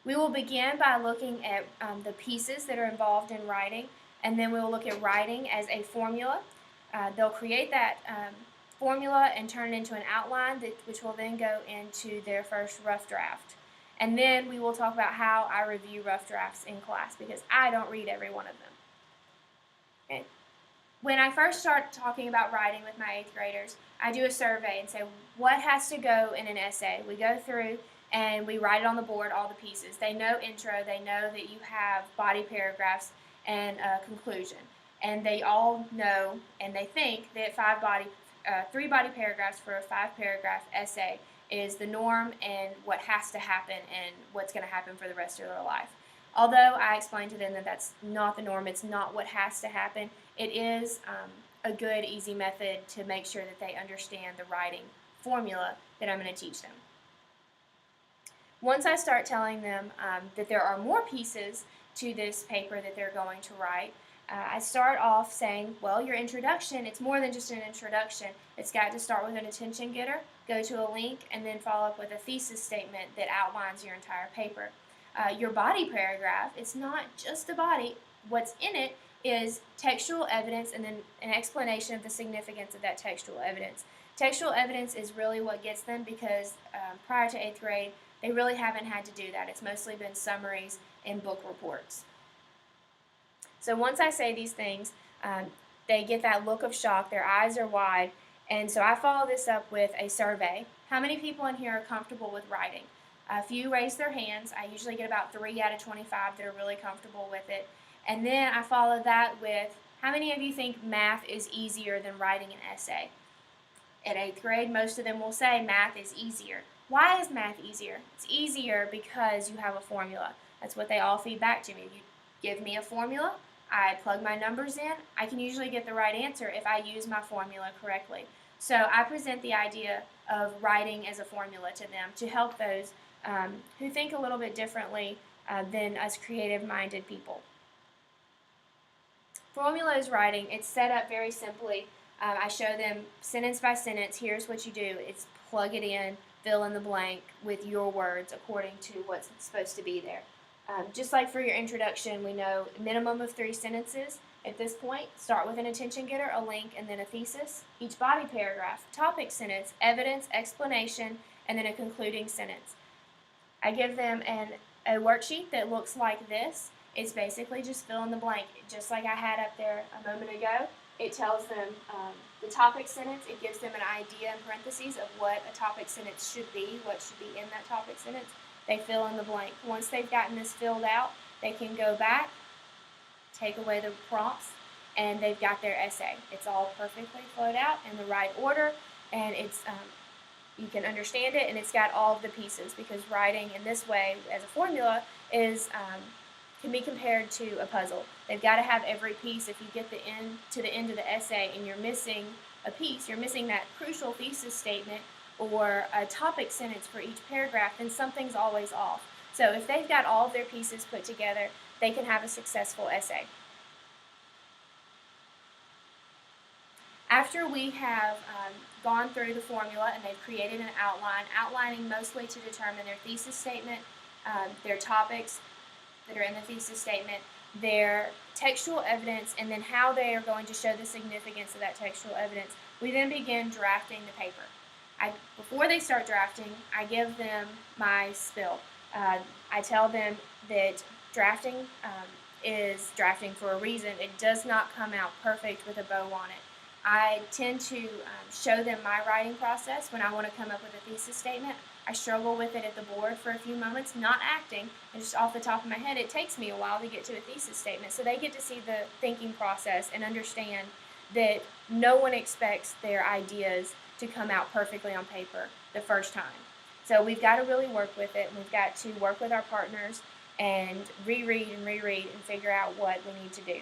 We will begin by looking at the pieces that are involved in writing, and then we will look at writing as a formula. They'll create that formula and turn it into an outline, which will then go into their first rough draft. And then we will talk about how I review rough drafts in class, because I don't read every one of them. Okay. When I first start talking about writing with my 8th graders, I do a survey and say, what has to go in an essay? We go through and we write it on the board, all the pieces. They know intro, they know that you have body paragraphs and a conclusion. And they all know and they think that 3 body paragraphs for a 5-paragraph essay is the norm and what has to happen and what's going to happen for the rest of their life. Although I explained to them that that's not the norm, it's not what has to happen, it is a good, easy method to make sure that they understand the writing formula that I'm going to teach them. Once I start telling them that there are more pieces to this paper that they're going to write, I start off saying, well, your introduction, it's more than just an introduction. It's got to start with an attention getter, go to a link, and then follow up with a thesis statement that outlines your entire paper. Your body paragraph, it's not just a body. What's in it is textual evidence and then an explanation of the significance of that textual evidence. Textual evidence is really what gets them, because prior to 8th grade, they really haven't had to do that. It's mostly been summaries and book reports. So once I say these things, they get that look of shock, their eyes are wide, and so I follow this up with a survey. How many people in here are comfortable with writing? A few raise their hands. I usually get about 3 out of 25 that are really comfortable with it. And then I follow that with, how many of you think math is easier than writing an essay? At 8th grade, most of them will say math is easier. Why is math easier? It's easier because you have a formula. That's what they all feed back to me. You give me a formula, I plug my numbers in, I can usually get the right answer if I use my formula correctly. So I present the idea of writing as a formula to them to help those who think a little bit differently than us creative-minded people. Formula is writing. It's set up very simply. I show them sentence by sentence. Here's what you do. It's plug it in, fill in the blank with your words according to what's supposed to be there. Just like for your introduction, we know a minimum of 3 sentences. At this point, start with an attention getter, a link, and then a thesis. Each body paragraph, topic sentence, evidence, explanation, and then a concluding sentence. I give them a worksheet that looks like this. It's basically just fill in the blank, just like I had up there a moment ago. It tells them the topic sentence. It gives them an idea in parentheses of what a topic sentence should be, what should be in that topic sentence. They fill in the blank. Once they've gotten this filled out, they can go back, take away the prompts, and they've got their essay. It's all perfectly flowed out in the right order, and it's you can understand it, and it's got all of the pieces, because writing in this way as a formula is can be compared to a puzzle. They've got to have every piece. If you get to the end of the essay and you're missing a piece, you're missing that crucial thesis statement or a topic sentence for each paragraph, then something's always off. So if they've got all of their pieces put together, they can have a successful essay. After we have gone through the formula and they've created an outline, outlining mostly to determine their thesis statement, their topics that are in the thesis statement, their textual evidence, and then how they are going to show the significance of that textual evidence, we then begin drafting the paper. Before they start drafting, I give them my spill. I tell them that drafting is drafting for a reason. It does not come out perfect with a bow on it. I tend to show them my writing process when I want to come up with a thesis statement. I struggle with it at the board for a few moments, not acting, and just off the top of my head, it takes me a while to get to a thesis statement. So they get to see the thinking process and understand that no one expects their ideas to come out perfectly on paper the first time. So we've got to really work with it, and we've got to work with our partners and reread and figure out what we need to do.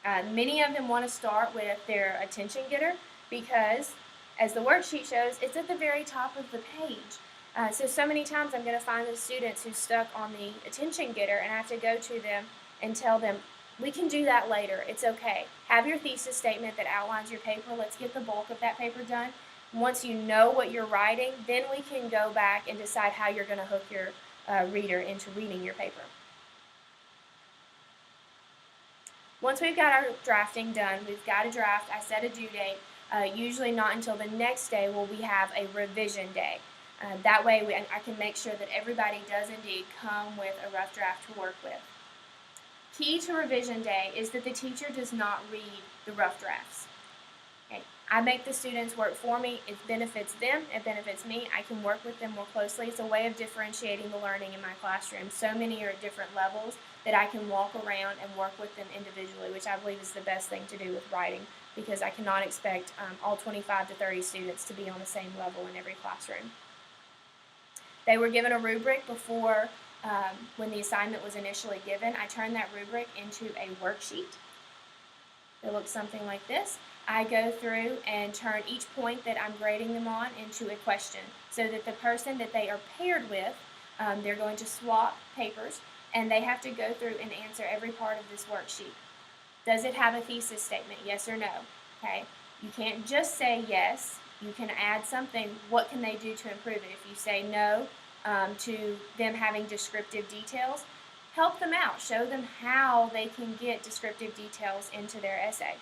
Many of them want to start with their attention getter because, as the worksheet shows, it's at the very top of the page. So many times I'm going to find those students who stuck on the attention getter, and I have to go to them and tell them, we can do that later. It's okay. Have your thesis statement that outlines your paper. Let's get the bulk of that paper done. Once you know what you're writing, then we can go back and decide how you're going to hook your reader into reading your paper. Once we've got our drafting done, we've got a draft, I set a due date. Usually not until the next day will we have a revision day. That way I can make sure that everybody does indeed come with a rough draft to work with. Key to revision day is that the teacher does not read the rough drafts. Okay. I make the students work for me. It benefits them. It benefits me. I can work with them more closely. It's a way of differentiating the learning in my classroom. So many are at different levels that I can walk around and work with them individually, which I believe is the best thing to do with writing, because I cannot expect all 25 to 30 students to be on the same level in every classroom. They were given a rubric before when the assignment was initially given. I turned that rubric into a worksheet. It looks something like this. I go through and turn each point that I'm grading them on into a question, so that the person that they are paired with, they're going to swap papers, and they have to go through and answer every part of this worksheet. Does it have a thesis statement, yes or no? Okay. You can't just say yes. You can add something. What can they do to improve it? If you say no to them having descriptive details, help them out. Show them how they can get descriptive details into their essay.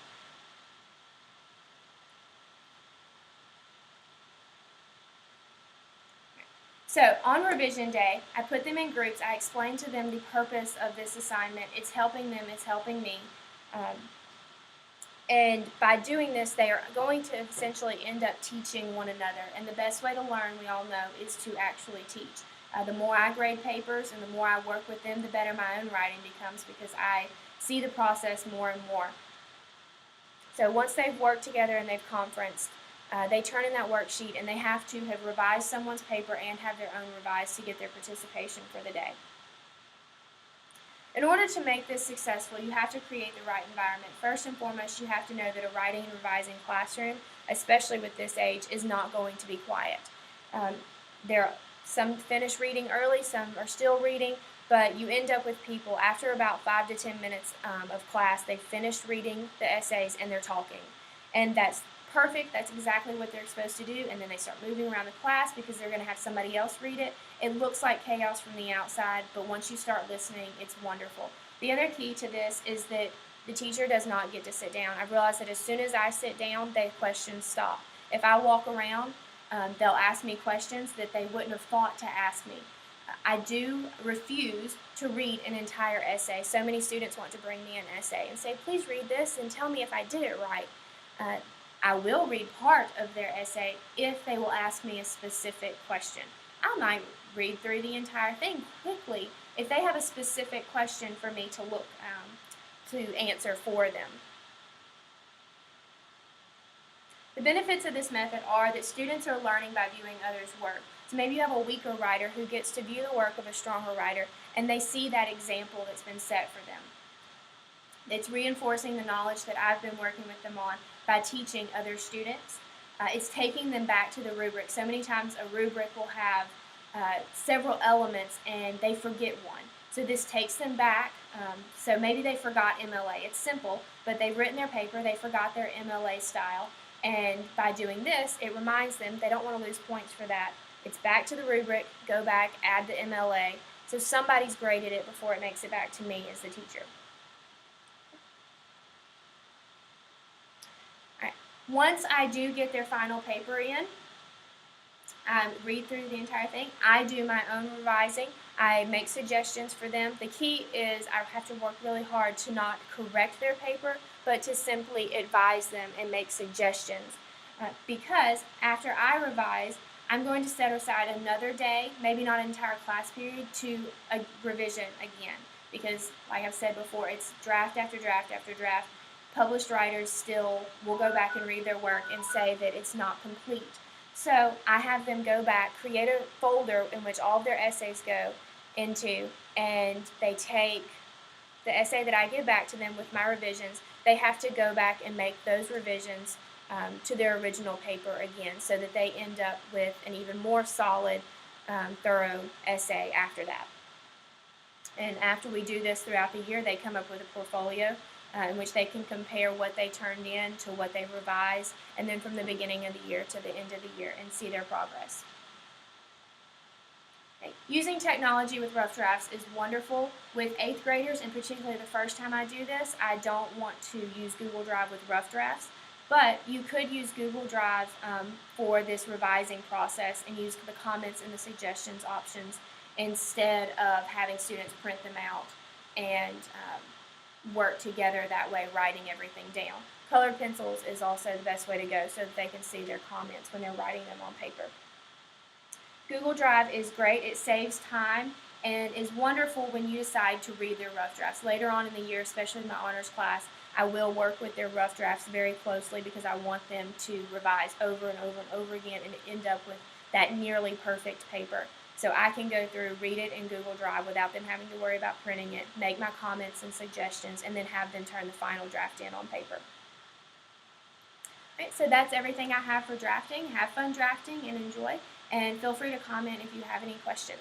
So on revision day, I put them in groups. I explain to them the purpose of this assignment. It's helping them. It's helping me. And by doing this, they are going to essentially end up teaching one another. And the best way to learn, we all know, is to actually teach. The more I grade papers and the more I work with them, the better my own writing becomes, because I see the process more and more. So once they've worked together and they've conferenced, they turn in that worksheet, and they have to have revised someone's paper and have their own revised to get their participation for the day. In order to make this successful, you have to create the right environment. First and foremost, you have to know that a writing and revising classroom, especially with this age, is not going to be quiet. Some finish reading early, some are still reading, but you end up with people, after about 5 to 10 minutes of class, they've finished reading the essays and they're talking. And that's perfect. That's exactly what they're supposed to do. And then they start moving around the class because they're going to have somebody else read it. It looks like chaos from the outside, but once you start listening, it's wonderful. The other key to this is that the teacher does not get to sit down. I've realized that as soon as I sit down, the questions stop. If I walk around, they'll ask me questions that they wouldn't have thought to ask me. I do refuse to read an entire essay. So many students want to bring me an essay and say, please read this and tell me if I did it right. I will read part of their essay if they will ask me a specific question. I might read through the entire thing quickly if they have a specific question for me to look to answer for them. The benefits of this method are that students are learning by viewing others' work. So maybe you have a weaker writer who gets to view the work of a stronger writer, and they see that example that's been set for them. It's reinforcing the knowledge that I've been working with them on by teaching other students. It's taking them back to the rubric. So many times a rubric will have several elements and they forget one. So this takes them back. So maybe they forgot MLA. It's simple, but they've written their paper, they forgot their MLA style, and by doing this, it reminds them they don't want to lose points for that. It's back to the rubric, go back, add the MLA. So somebody's graded it before it makes it back to me as the teacher. Once I do get their final paper in, I read through the entire thing. I do my own revising. I make suggestions for them. The key is I have to work really hard to not correct their paper, but to simply advise them and make suggestions. Because after I revise, I'm going to set aside another day, maybe not an entire class period, to a revision again. Because, like I've said before, it's draft after draft after draft. Published writers still will go back and read their work and say that it's not complete. So I have them go back, create a folder in which all of their essays go into, and they take the essay that I give back to them with my revisions. They have to go back and make those revisions to their original paper again, so that they end up with an even more solid, thorough essay after that. And after we do this throughout the year, they come up with a portfolio in which they can compare what they turned in to what they revised, and then from the beginning of the year to the end of the year, and see their progress. Okay. Using technology with rough drafts is wonderful. With 8th graders, and particularly the first time I do this, I don't want to use Google Drive with rough drafts, but you could use Google Drive for this revising process and use the comments and the suggestions options instead of having students print them out and work together that way, writing everything down. Colored pencils is also the best way to go so that they can see their comments when they're writing them on paper. Google Drive is great. It saves time and is wonderful when you decide to read their rough drafts. Later on in the year, especially in my honors class, I will work with their rough drafts very closely because I want them to revise over and over and over again and end up with that nearly perfect paper. So I can go through, read it in Google Drive without them having to worry about printing it, make my comments and suggestions, and then have them turn the final draft in on paper. Right, so that's everything I have for drafting. Have fun drafting and enjoy. And feel free to comment if you have any questions.